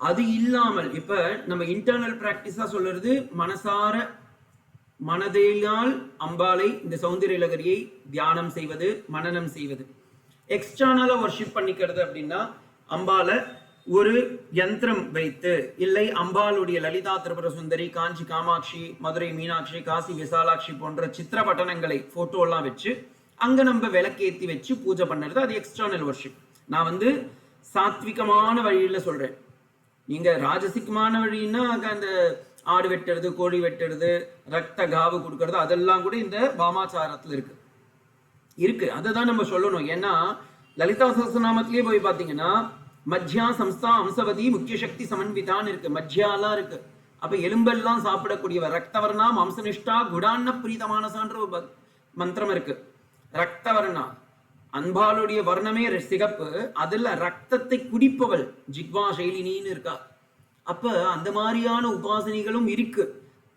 அது இல்லாமல் இப்ப நம்ம இன்டர்னல் பிராக்டிஸா சொல்றது மனசார மனதையால் அம்பாளை இந்த சௌந்தர்யலகரியை தியானம் செய்வது, மனனம் செய்வது. எக்ஸ்டர்னலா வர்ஷிப் பண்ணிக்கிறது அப்படின்னா அம்பாளை ஒரு யந்திரம் வைத்து, இல்லை அம்பாளுடைய லலிதா திரிபுர சுந்தரி, காஞ்சி காமாட்சி, மதுரை மீனாட்சி, காசி விசாலாட்சி போன்ற சித்திர பட்டணங்களை போட்டோ எல்லாம் வச்சு அங்க நம்ம விளக்கேற்றி வச்சு பூஜை பண்ணுறது, அது எக்ஸ்டர்னல் வர்ஷிப். நான் சாத்விகமான வழியில சொல்றேன். நீங்க ராஜசிகமான வழின்னா அந்த ஆடு வெட்டுறது, கோழி வெட்டுறது, ரத்த காவு கொடுக்கறது, அதெல்லாம் கூட இந்த வாமாச்சாரத்துல இருக்கு. அதை தான் நம்ம சொல்லணும். ஏன்னா லலிதா சஹஸ்ரநாமத்திலேயே போய் பார்த்தீங்கன்னா மத்யா சம்ஸ்தா அம்சவதி முக்கிய சக்தி சமன்விதான்னு இருக்கு, மத்யாலாம் இருக்கு. அப்ப எலும்பெல்லாம் சாப்பிடக்கூடியவர், ரக்தவர்ணா மாம்சனிஷ்டா குடான்ன பிரீதமானசான்ற ஒரு மந்திரம் இருக்கு. ரக்தவர்ணா, அன்பாளுடைய வர்ணமே சிகப்பு, அதுல ரத்தத்தை குடிப்பவள் ஜிக்வா சைலினின்னு இருக்கா. அப்ப அந்த மாதிரியான உபாசனைகளும் இருக்கு,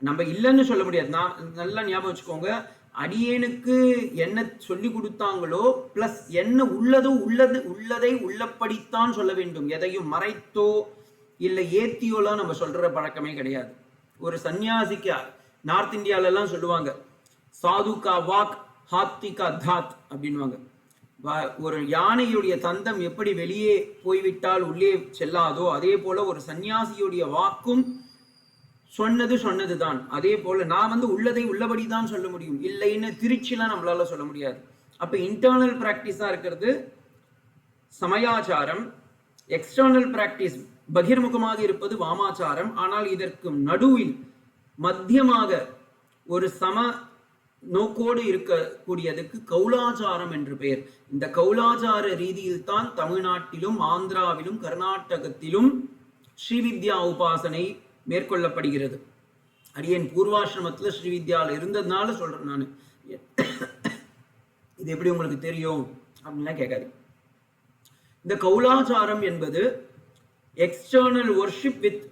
நம்ம இல்லைன்னு சொல்ல முடியாது. நான் நல்லா ஞாபகம் வச்சுக்கோங்க, அடியேனுக்கு என்ன சொல்லி கொடுத்தாங்களோ பிளஸ் என்ன உள்ளதை உள்ளபடித்தான் சொல்ல வேண்டும். எதையும் மறைத்தோ இல்லை ஏத்தியோலாம் நம்ம சொல்ற பழக்கமே கிடையாது. ஒரு சன்னியாசிக்கு நார்த் இந்தியால எல்லாம் சொல்லுவாங்க, சாது கா வாக் ஹாத்தி கா தாத் அப்படின்வாங்க. ஒரு யானையுடைய தந்தம் எப்படி வெளியே போய்விட்டால் உள்ளே செல்லாதோ அதே போல ஒரு சன்னியாசியுடைய வாக்கும் சொன்னது சொன்னதுதான். அதே போல நான் வந்து உள்ளதை உள்ளபடி தான் சொல்ல முடியும், இல்லைன்னு திருச்சிலாம் நம்மளால சொல்ல முடியாது. அப்ப இன்டர்னல் பிராக்டிஸா இருக்கிறது சமயாச்சாரம், எக்ஸ்டர்னல் பிராக்டிஸ் பகிர்முகமாக இருப்பது வாமாச்சாரம். ஆனால் இதற்கு நடுவில் மத்தியமாக ஒரு சம நோக்கோடு இருக்கக்கூடியதுக்கு கௌலாச்சாரம் என்று பெயர். இந்த கௌலாச்சார ரீதியில் தான் தமிழ்நாட்டிலும் ஆந்திராவிலும் கர்நாடகத்திலும் ஸ்ரீவித்யா உபாசனை மேற்கொள்ளப்படுகிறது. அடியேன் பூர்வாசிரமத்தில் ஸ்ரீவித்யாவில் இருந்ததுனால சொல்றேன் நான். இது எப்படி உங்களுக்கு தெரியும் அப்படின்லாம் கேட்காது. இந்த கௌலாச்சாரம் என்பது external worship with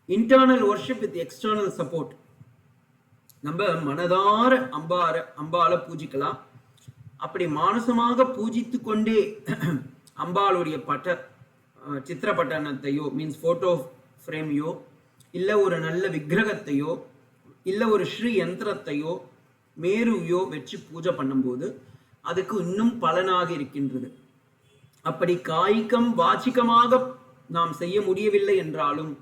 internal worship with external support. நம்ம மனதார அம்பால பூஜிக்கலாம். அப்படி மானசமாக பூஜித்து கொண்டே அம்பாளுடைய சித்திரப்பட்டனத்தையோ மீன்ஸ் போட்டோ ஃப்ரேமையோ இல்லை ஒரு நல்ல விக்கிரகத்தையோ இல்லை ஒரு ஸ்ரீ யந்திரத்தையோ மேருவையோ வச்சு பூஜை பண்ணும்போது அதுக்கு இன்னும் பலனாக இருக்கின்றது. அப்படி காய்கம் வாச்சிகமாக நாம் செய்ய முடியவில்லை என்றாலும்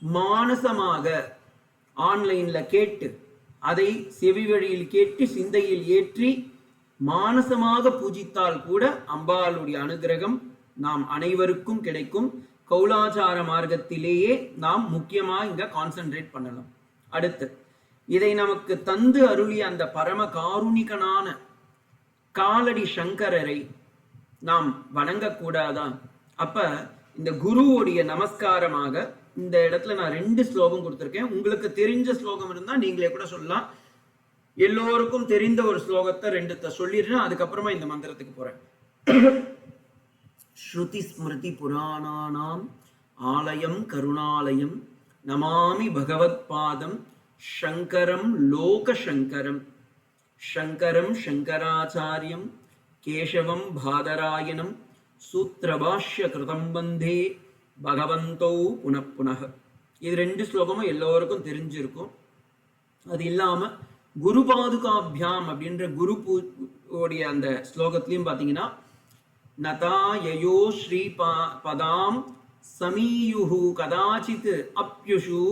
மானசமாக ஆன்லைன்ல கேட்டு அதை செவி வழியில் கேட்டு சிந்தையில் ஏற்றி மானசமாக பூஜித்தால் கூட அம்பாளுடைய அனுகிரகம் நாம் அனைவருக்கும் கிடைக்கும். கௌலாச்சார மார்க்கத்திலேயே நாம் முக்கியமா இங்க கான்சென்ட்ரேட் பண்ணலாம். அடுத்து இதை நமக்கு தந்து அருளிய அந்த பரம காருணிகனான காலடி சங்கரரை நாம் வணங்கக்கூடாதா? அப்ப இந்த குருவுடைய நமஸ்காரமாக இந்த இடத்துல நான் 2 ஸ்லோகம் கொடுத்திருக்கேன். உங்களுக்கு தெரிஞ்ச ஸ்லோகம் இருந்தா நீங்களே கூட சொல்லலாம். எல்லோருக்கும் தெரிந்த ஒரு ஸ்லோகத்தை 2 சொல்லிடுறேன், அதுக்கப்புறமா இந்த மந்திரத்துக்கு போறேன். ஸ்ருதி ஸ்மிருதி புராணானாம் ஆலயம் கருணாலயம் நமாமி பகவத் பாதம் சங்கரம் லோக சங்கரம் சங்கரம் சங்கராச்சாரியம் கேசவம் பாதராயணம் சூத்திரபாஷ்ய கிருதம் வந்தே பகவந்தோ புனப்புனக. இது 2 ஸ்லோகமும் எல்லோருக்கும் தெரிஞ்சிருக்கும். அது இல்லாம குரு பாதுகாபியாம் அப்படின்ற குரு பூடைய அந்த ஸ்லோகத்திலையும் பார்த்தீங்கன்னா நதாயோ ஸ்ரீ பதாம் சமீயுஹு கதாச்சித் அப்யுஷு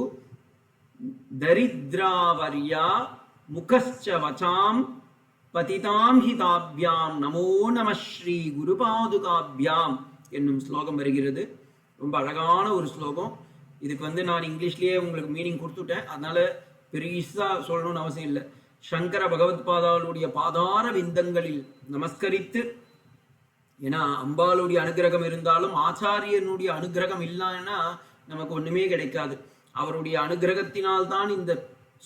தரித்ராவர்யா முகஸ்ச வசாம் பதிதாம் ஹிதாபியாம் நமோ நம ஸ்ரீ குரு பாதுகாபியாம் என்னும் ஸ்லோகம் வருகிறது. ரொம்ப அழகான ஒரு ஸ்லோகம். இதுக்கு நான் இங்கிலீஷ்லயே உங்களுக்கு மீனிங் கொடுத்துட்டேன், அதனால பெருசா சொல்லணும்னு அவசியம் இல்லை. சங்கர பகவத் பாதாளுடைய பாதார விந்தங்களில் நமஸ்கரித்து, ஏன்னா அம்பாளுடைய அனுகிரகம் இருந்தாலும் ஆச்சாரியனுடைய அனுகிரகம் இல்லைன்னா நமக்கு ஒண்ணுமே கிடைக்காது. அவருடைய அனுகிரகத்தினால்தான் இந்த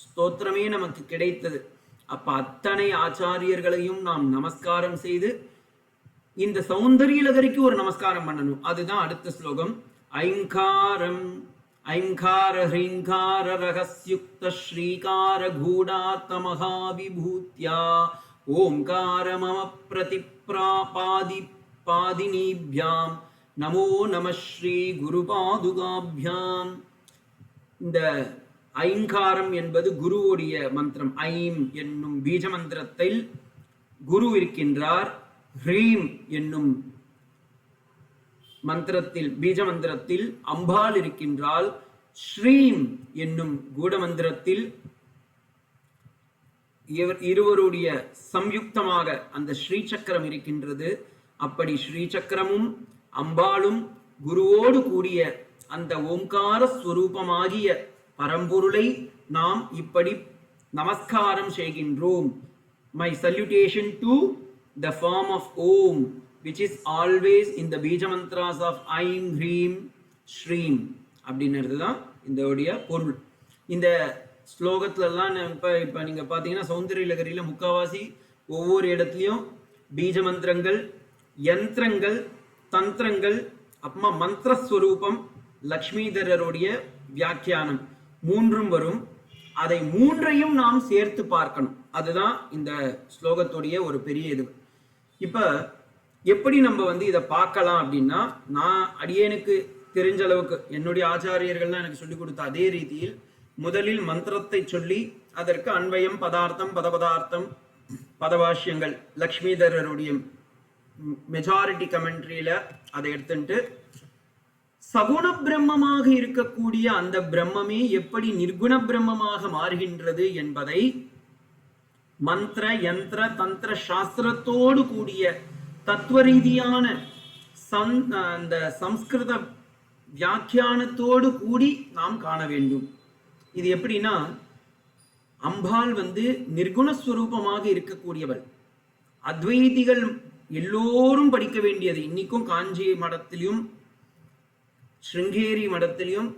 ஸ்தோத்திரமே நமக்கு கிடைத்தது. அப்ப அத்தனை ஆச்சாரியர்களையும் நாம் நமஸ்காரம் செய்து இந்த சௌந்தரிய லகரிக்கு ஒரு நமஸ்காரம் பண்ணணும். அதுதான் அடுத்த ஸ்லோகம். ஐங்காரம் ஐங்கார ஹ்ரீங்கார ரகஸ்யுக்த ஸ்ரீகார கூடாத்த மகாவிபூத்யா ஓம்கார மம பிரதிப்ராபாதி பாதினீபியாம் நமோ நம ஸ்ரீ குரு பாதுகாபியாம். இந்த ஐங்காரம் என்பது குருவுடைய மந்திரம். ஐம் என்னும் பீஜ மந்திரத்தில் குரு இருக்கின்றார். ஹ்ரீம் என்னும் மந்திரத்தில் பீஜ மந்திரத்தில் அம்பாள் இருக்கின்றாள். ஸ்ரீம் என்னும் கூட மந்திரத்தில் இருவருடைய சம்யுக்தமாக அந்த ஸ்ரீ சக்கரம் இருக்கின்றது. அப்படி ஸ்ரீ சக்கரமும் அம்பாளும் குருவோடு கூடிய அந்த ஓம்கார ஸ்வரூபமாகிய பரம்பொருளை நாம் இப்படி நமஸ்காரம் செய்கின்றோம். My salutation to the form of Om, which is always in the Bija mantras of Aim, Hreem, Shreem. அப்படின்றது தான் இதோடைய பொருள். இந்த ஸ்லோகத்துலலாம் இப்போ நீங்கள் பார்த்தீங்கன்னா சௌந்தரிய லகரியில் முக்காவாசி ஒவ்வொரு இடத்துலையும் பீஜ மந்திரங்கள், யந்திரங்கள், தந்திரங்கள், அப்புறமா மந்திரஸ்வரூபம், லக்ஷ்மிதரருடைய வியாக்கியானம் 3 வரும். அதை 3ஐயும் நாம் சேர்த்து பார்க்கணும். அதுதான் இந்த ஸ்லோகத்துடைய ஒரு பெரிய இது. இப்ப எப்படி நம்ம இதை பார்க்கலாம் அப்படின்னா, நான் அடியேனுக்கு தெரிஞ்ச அளவுக்கு என்னுடைய ஆச்சாரியர்கள்லாம் எனக்கு சொல்லிக் கொடுத்த அதே ரீதியில் முதலில் மந்திரத்தை சொல்லி அதற்கு அன்வயம், பதார்த்தம், பதபதார்த்தம், பதவாஷ்யங்கள் லக்ஷ்மிதரருடைய மெஜாரிட்டி கமெண்ட்ரியில அதை எடுத்துட்டு சகுண பிரம்மமாக இருக்கக்கூடிய அந்த பிரம்மமே எப்படி நிர்குண பிரம்மமாக மாறுகின்றது என்பதை மந்திர யந்திர தந்திர சாஸ்திரத்தோடு கூடிய தத்துவ ரீதியான அந்த சம்ஸ்கிருத வியாக்கியானத்தோடு கூடி நாம் காண வேண்டும். இது எப்படின்னா, அம்பாள் நிர்குணஸ்வரூபமாக இருக்கக்கூடியவள். அத்வைதிகள் எல்லோரும் படிக்க வேண்டியது, இன்னைக்கும் காஞ்சி மடத்திலும் ஸ்ருங்கேரி மடத்திலும்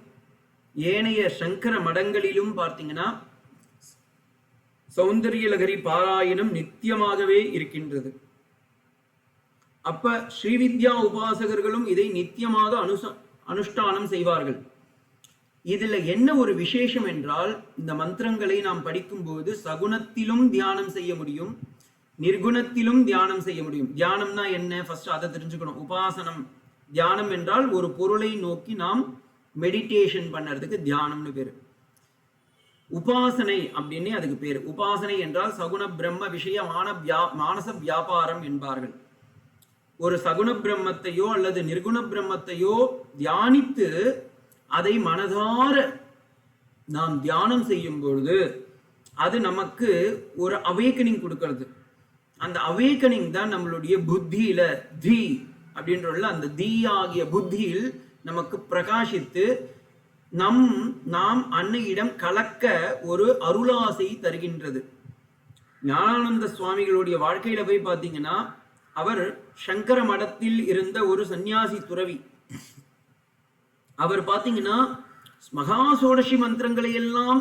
ஏனைய சங்கர மடங்களிலும் பார்த்தீங்கன்னா சௌந்தரியலகரி பாராயணம் நித்தியமாகவே இருக்கின்றது. அப்ப ஸ்ரீவித்யா உபாசகர்களும் இதை நித்தியமாக அனுஷ்டானம் செய்வார்கள். இதுல என்ன ஒரு விசேஷம் என்றால், இந்த மந்திரங்களை நாம் படிக்கும்போது சகுணத்திலும் தியானம் செய்ய முடியும், நிர்குணத்திலும் தியானம் செய்ய முடியும். தியானம்னா என்ன, ஃபர்ஸ்ட் அதை தெரிஞ்சுக்கணும். உபாசனம், தியானம் என்றால் ஒரு பொருளை நோக்கி நாம் மெடிடேஷன் பண்ணறதுக்கு தியானம்னு பேரு. உபாசனை அப்படின்னு அதுக்கு பேரு. உபாசனை என்றால் சகுண பிரம்ம விஷயமான மானச வியாபாரம் என்பார்கள். ஒரு சகுண பிரம்மத்தையோ அல்லது நிர்குண பிரம்மத்தையோ தியானித்து அதை மனதார நாம் தியானம் செய்யும் பொழுது அது நமக்கு ஒரு அவேக்கனிங் கொடுக்கிறது. அந்த அவேக்கனிங் தான் நம்மளுடைய புத்தியில தி அப்படின்ற அந்த தீ ஆகிய புத்தியில் நமக்கு பிரகாசித்து நாம் அன்னையிடம் கலக்க ஒரு அருளாசை தருகின்றது. ஞானானந்த சுவாமிகளுடைய வாழ்க்கையில போய் பார்த்தீங்கன்னா, அவர் சங்கர மடத்தில் இருந்த ஒரு சன்னியாசி துறவி. அவர் பார்த்தீங்கன்னா மகா சோடசி மந்திரங்களை எல்லாம்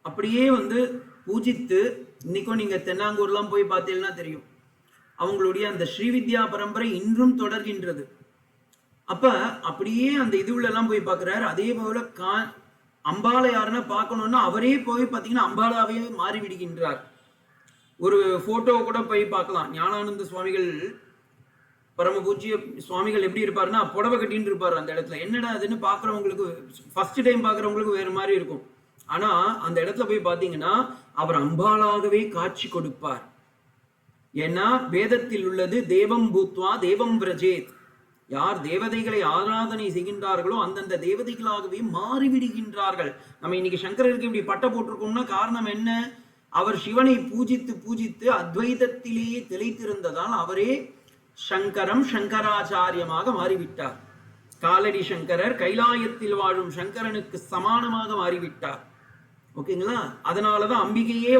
அப்படியே பூஜித்து, இன்னைக்கும் நீங்க தென்னாங்கூர்லாம் போய் பார்த்தீங்கன்னா தெரியும், அவங்களுடைய அந்த ஸ்ரீவித்யா பரம்பரை இன்றும் தொடர்கின்றது. அப்ப அப்படியே அந்த இதுல எல்லாம் போய் பார்க்கிறாரு. அதே போல அம்பாளை யாருன்னா பார்க்கணும்னா அவரே போய் பார்த்தீங்கன்னா அம்பாளாவே மாறி விடுகின்றார். ஒரு போட்டோ கூட போய் பார்க்கலாம். ஞானானந்த சுவாமிகள், பரம பூஜ்ய சுவாமிகள் எப்படி இருப்பாருன்னா புடவை கட்டின்னு இருப்பாரு அந்த இடத்துல. என்னடா அதுன்னு பாக்குறவங்களுக்கு, ஃபர்ஸ்ட் டைம் பாக்குறவங்களுக்கு வேற மாதிரி இருக்கும். ஆனா அந்த இடத்துல போய் பார்த்தீங்கன்னா அவர் அம்பாளாகவே காட்சி கொடுப்பார். ஏன்னா வேதத்தில் உள்ளது தேவம் பூத்வா தேவம் பிரஜேத். யார் தேவதைகளை ஆராதனை செய்கின்றார்களோ அந்தந்த தேவதைகளாகவே மாறிவிடுகின்றார்கள். நம்ம இன்னைக்கு சங்கரருக்கு இப்படி பட்ட போட்டிருக்கோம்னா காரணம் என்ன? அவர் சிவனை பூஜித்து பூஜித்து அத்வைதத்திலேயே திளைத்திருந்ததால் அவரே சங்கரம் சங்கராச்சாரியமாக மாறிவிட்டார். காலடி சங்கரர் கைலாயத்தில் வாழும் சங்கரனுக்கு சமானமாக மாறிவிட்டார். ஓகேங்களா? அதனாலதான் அம்பிகையே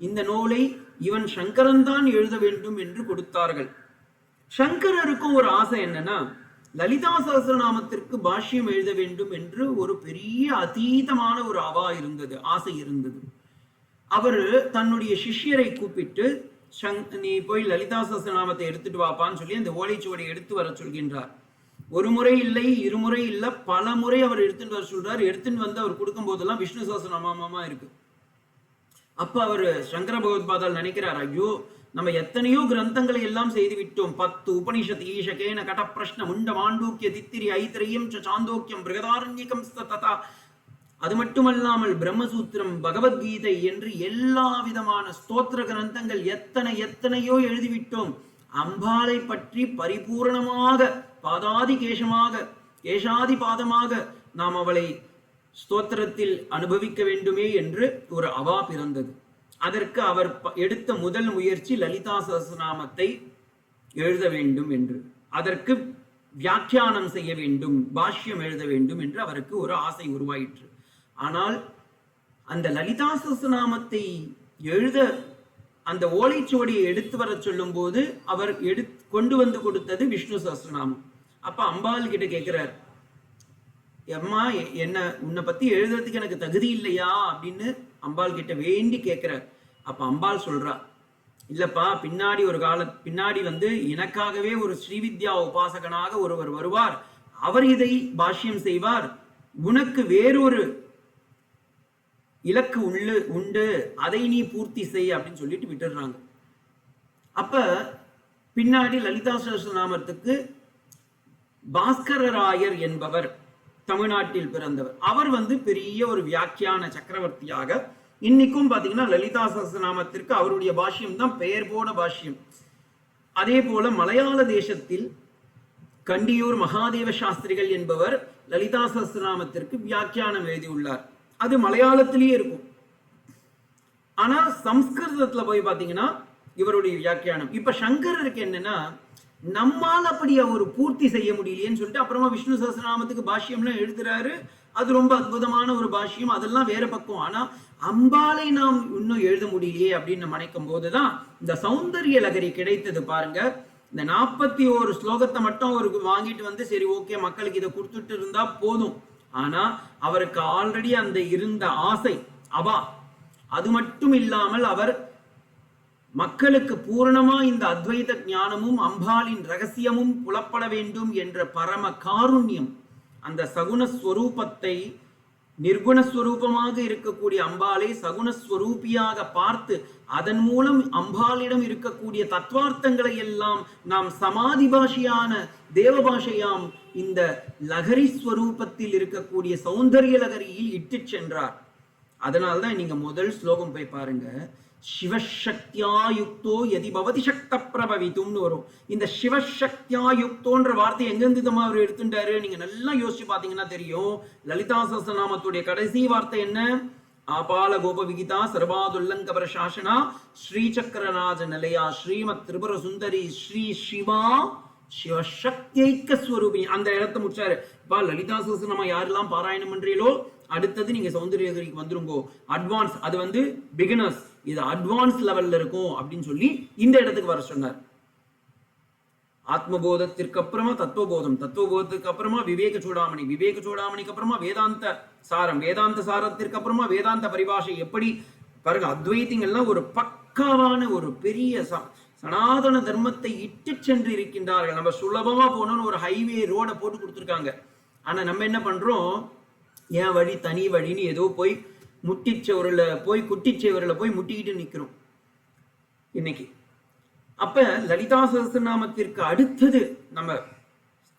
இந்த நூலை இவன் சங்கரன் தான் எழுத வேண்டும் என்று கொடுத்தார்கள். சங்கரருக்கும் ஒரு ஆசை என்னன்னா, லலிதா சஹஸ்ரநாமத்திற்கு பாஷ்யம் எழுத வேண்டும் என்று ஒரு பெரிய அதீதமான ஒரு அவா இருந்தது, ஆசை இருந்தது. அவர் தன்னுடைய சிஷ்யரை கூப்பிட்டு, நீ போய் லலிதா சஹஸ்ரநாமத்தை எடுத்துட்டு வாப்பான்னு சொல்லி அந்த ஓலைச்சுவடியை எடுத்து வர சொல்கின்றார். ஒரு முறை இல்லை, இருமுறை இல்லை, பல முறை அவர் எடுத்துட்டு வர சொல்றாரு. எடுத்துட்டு அவர் கொடுக்கும் போதெல்லாம் விஷ்ணு சஹஸ்ரநாமமா இருக்கு. அப்ப அவர் சங்கர பகவத்பாதால் நினைக்கிறார், ஐயோ நம்ம எத்தனையோ கிரந்தங்களை எல்லாம் செய்து விட்டோம். 10 உபனிஷத் ஈஷகேன கட பிரஷ்ன முண்ட மாண்டூக்கிய தித்திரி ஐத்திரியம் சாந்தோக்கியம் பிருகதாரண்யகம் ததா. அது மட்டுமல்லாமல் பிரம்மசூத்திரம், பகவத்கீதை என்று எல்லா விதமான ஸ்தோத்திர கிரந்தங்கள் எத்தனையோ எழுதிவிட்டோம். அம்பாளை பற்றி பரிபூர்ணமாக பாதாதி கேசாதி பாதமாக நாம் அவளை ஸ்தோத்திரத்தில் அனுபவிக்க வேண்டுமே என்று ஒரு அவா பிறந்தது. அதற்கு அவர் எடுத்த முதல் முயற்சி லலிதா சஹஸ்ரநாமத்தை எழுத வேண்டும் என்று, அதற்கு வியாக்கியானம் செய்ய வேண்டும், பாஷ்யம் எழுத வேண்டும் என்று அவருக்கு ஒரு ஆசை உருவாயிற்று. ஆனால் அந்த லலிதா சஹஸ்ரநாமத்தை எழுத அந்த ஓலைச்சுவடியை எடுத்து வர சொல்லும் போது அவர் கொண்டு வந்து கொடுத்தது விஷ்ணு சஹஸ்ரநாமம். அப்ப அம்பாள் கிட்ட கேட்கிறார், அம்மா உன்னை பத்தி எழுதுறதுக்கு எனக்கு தகுதி இல்லையா அப்படின்னு அம்பாள் கிட்ட வேண்டி கேட்கிறார். அப்ப அம்பாள் சொல்றா, இல்லப்பா, பின்னாடி எனக்காகவே ஒரு ஸ்ரீவித்யா உபாசகனாக ஒருவர் வருவார், அவர் இதை பாஷ்யம் செய்வார், உனக்கு வேறொரு இலக்கு உண்டு, அதை நீ பூர்த்தி செய் அப்படின்னு சொல்லிட்டு விட்டுடுறாங்க. அப்ப பின்னாடி லலிதா சஹஸ்ரநாமத்துக்கு பாஸ்கரராயர் என்பவர் தமிழ்நாட்டில் பிறந்தவர். அவர் பெரிய ஒரு வியாக்கியான சக்கரவர்த்தியாக இன்னைக்கும் பாத்தீங்கன்னா லலிதா சஹஸ்ரநாமத்திற்கு அவருடைய பாஷ்யம் தான் பெயர் போன பாஷ்யம். அதே போல மலையாள தேசத்தில் கண்டியூர் மகாதேவ சாஸ்திரிகள் என்பவர் லலிதா சஹஸ்ரநாமத்திற்கு வியாக்கியானம் எழுதியுள்ளார். அது மலையாளத்திலேயே இருக்கும். ஆனா சம்ஸ்கிருதத்துல போய் பாத்தீங்கன்னா இவருடைய வியாக்கியானம். இப்ப சங்கரருக்கு என்னன்னா, நம்மால் அப்படி அவர் பூர்த்தி செய்ய முடியலையேன்னு சொல்லிட்டு அப்புறமா விஷ்ணு சஹஸ்ரநாமத்துக்கு பாஷ்யம்லாம் எழுதுறாரு. அது ரொம்ப அற்புதமான ஒரு பாஷ்யம், அதெல்லாம் வேற பக்கம். ஆனா அம்பாலை நாம் இன்னும் எழுத முடியலையே அப்படின்னு நினைக்கும் போதுதான் இந்த சௌந்தரிய லகரி கிடைத்தது. பாருங்க, இந்த 41 ஸ்லோகத்தை மட்டும் அவருக்கு வாங்கிட்டு வந்து சரி ஓகே மக்களுக்கு இதை கொடுத்துட்டு இருந்தா போதும். ஆனா அவருக்கு ஆல்ரெடி அந்த இருந்த ஆசை அவா, அது மட்டும் இல்லாமல் அவர் மக்களுக்கு பூரணமா இந்த அத்வைத ஞானமும் அம்பாளின் ரகசியமும் புலப்பட வேண்டும் என்ற பரம காருண்யம், அந்த சகுணஸ்வரூபத்தை நிர்குணஸ்வரூபமாக இருக்கக்கூடிய அம்பாளை சகுணஸ்வரூபியாக பார்த்து அதன் மூலம் அம்பாளிடம் இருக்கக்கூடிய தத்துவார்த்தங்களை எல்லாம் நாம் சமாதி பாஷையான தேவ பாஷையாம் இந்த லகரி ஸ்வரூபத்தில் இருக்கக்கூடிய சௌந்தரிய லகரியில் இட்டு சென்றார். அதனால்தான் நீங்க முதல் ஸ்லோகம் போய் பாருங்க, சிவசக்தியாயுக்தோ யதி பவதி சக்த பிரபவித்தும்னு வரும். இந்த சிவசக்தியாயுக்தோன்ற வார்த்தை எங்கிருந்து அவர் எடுத்துட்டாரு நீங்க நல்லா யோசிச்சு பாத்தீங்கன்னா தெரியும். லலிதா சஹஸ்ரநாமத்துடைய கடைசி வார்த்தை என்ன? ஆபால கோப விகிதா சர்வாதுல்லங்கபர சாசனா ஸ்ரீசக்கரராஜ நிலையா ஸ்ரீமத் திரிபுர சுந்தரி ஸ்ரீ சிவா சிவசக்தியைக்க ஸ்வரூபிணி. அந்த இடத்தை முடிச்சாரு. இப்ப லலிதா சஹஸ்ரநாமம் யாரெல்லாம் பாராயணம் பண்றீங்களோ அடுத்தது நீங்க சௌந்தரியலகரிக்கு வந்துருங்கோ. அட்வான்ஸ், அது வந்து பிகினர்ஸ், இது அட்வான்ஸ் லெவல்ல இருக்கும் அப்படின்னு சொல்லி இந்த இடத்துக்கு வர சொன்னார். ஆத்மபோதத்திற்கு அப்புறமா தத்துவபோதம், தத்துவபோதத்துக்கு அப்புறமா விவேக சூடாமணி, விவேக சூடாமணிக்கு அப்புறமா வேதாந்த சாரம், வேதாந்த சாரத்திற்கு அப்புறமா வேதாந்த பரிபாஷை. எப்படி பாருங்க, அத்வைத்திங்கள்லாம் ஒரு பக்காவான ஒரு பெரிய சனாதன தர்மத்தை இட்டு சென்று இருக்கின்றார்கள். நம்ம சுலபமா போனோம்னு ஒரு ஹைவே ரோட போட்டு கொடுத்துருக்காங்க. ஆனா நம்ம என்ன பண்றோம், என் வழி தனி வழின்னு ஏதோ போய் முட்டிச்சவரில் போய் குட்டிச்சவரில் போய் முட்டிக்கிட்டு நிற்கிறோம் இன்னைக்கு. அப்ப லலிதா சஹஸ்ரநாமத்திற்கு அடுத்தது நம்ம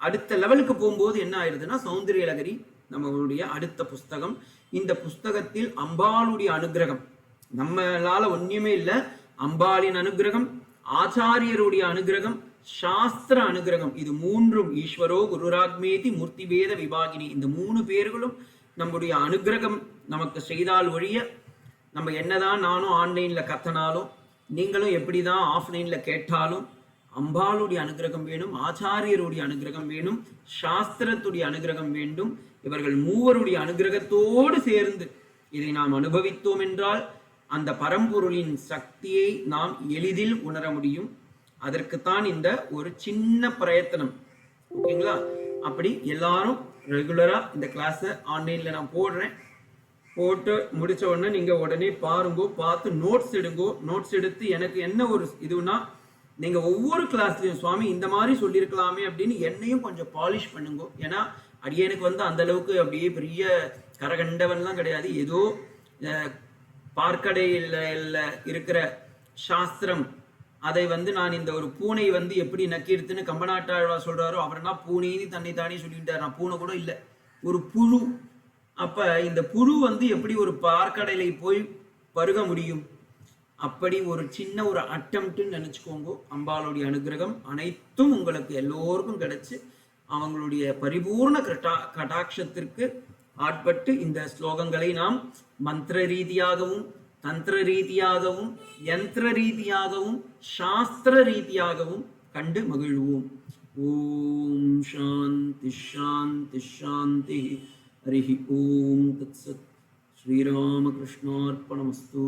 அடுத்த லெவலுக்கு போகும்போது என்ன ஆயிடுதுன்னா சௌந்தரிய லகரி நம்மளுடைய அடுத்த புஸ்தகம். இந்த புஸ்தகத்தில் அம்பாளுடைய அனுகிரகம், நம்மளால ஒண்ணுமே இல்லை, அம்பாளின் அனுகிரகம், ஆச்சாரியருடைய அனுகிரகம், சாஸ்திர அனுகிரகம், இது மூன்றும் ஈஸ்வரோ குருராத்மேதி மூர்த்தி வேத விபாகினி, இந்த 3 பேர்களும் நம்முடைய அனுகிரகம் நமக்கு செய்தால் ஒழிய நம்ம என்னதான் நானும் ஆன்லைன்ல கத்தனாலும் நீங்களும் எப்படிதான் ஆஃப்லைன்ல கேட்டாலும் அம்பாளுடைய அனுகிரகம் வேணும், ஆச்சாரியருடைய அனுகிரகம் வேணும், சாஸ்திரத்துடைய அனுகிரகம் வேண்டும். இவர்கள் மூவருடைய அனுகிரகத்தோடு சேர்ந்து இதை நாம் அனுபவித்தோம் என்றால் அந்த பரம்பொருளின் சக்தியை நாம் எளிதில் உணர முடியும். அதற்குத்தான் இந்த ஒரு சின்ன பிரயத்தனம். ஓகேங்களா? அப்படி எல்லாரும் ரெகுலரா இந்த கிளாஸை ஆன்லைன்ல நான் போடுறேன். போட்டு முடிச்ச உடனே நீங்க உடனே பாருங்கோ, பார்த்து நோட்ஸ் எடுங்கோ. நோட்ஸ் எடுத்து எனக்கு என்ன ஒரு இதுனா, நீங்க ஒவ்வொரு கிளாஸ்லயும் சுவாமி இந்த மாதிரி சொல்லியிருக்கலாமே அப்படின்னு என்னையும் கொஞ்சம் பாலிஷ் பண்ணுங்க. ஏன்னா அடியனுக்கு வந்து அந்த அளவுக்கு அப்படியே பெரிய கரகண்டவன்லாம் கிடையாது. ஏதோ பார்க்கடையில் இருக்கிற சாஸ்திரம், அதை வந்து நான் இந்த ஒரு பூனை வந்து எப்படி நக்கிடுத்துன்னு கம்பநாட்டாழ்வா சொல்றாரோ, அவர்னா பூனைன்னு தன்னை தானே சொல்லிட்டார். நான் பூனை கூட இல்லை, ஒரு புழு. அப்ப இந்த புழு வந்து எப்படி ஒரு பார்க்கடையில போய் பருக முடியும்? அப்படி ஒரு சின்ன ஒரு அட்டம்ப்ட்னு நினைச்சுக்கோங்க. அம்பாளுடைய அனுகிரகம் அனைத்தும் உங்களுக்கு எல்லோருக்கும் கிடைச்சு அவங்களுடைய பரிபூர்ண கடாட்சத்திற்கு ஆட்பட்டு இந்த ஸ்லோகங்களை நாம் மந்திர ரீதியாகவும் தந்திர ரீதியாகவும் யந்திர ரீதியாகவும் சாஸ்திர ரீதியாகவும் கண்டு மகிழ்வோம். ஓம் சாந்தி சாந்தி சாந்தி. ஹரி ஓம் தத்சத். ஸ்ரீராமகிருஷ்ணார்ப்பணமஸ்து.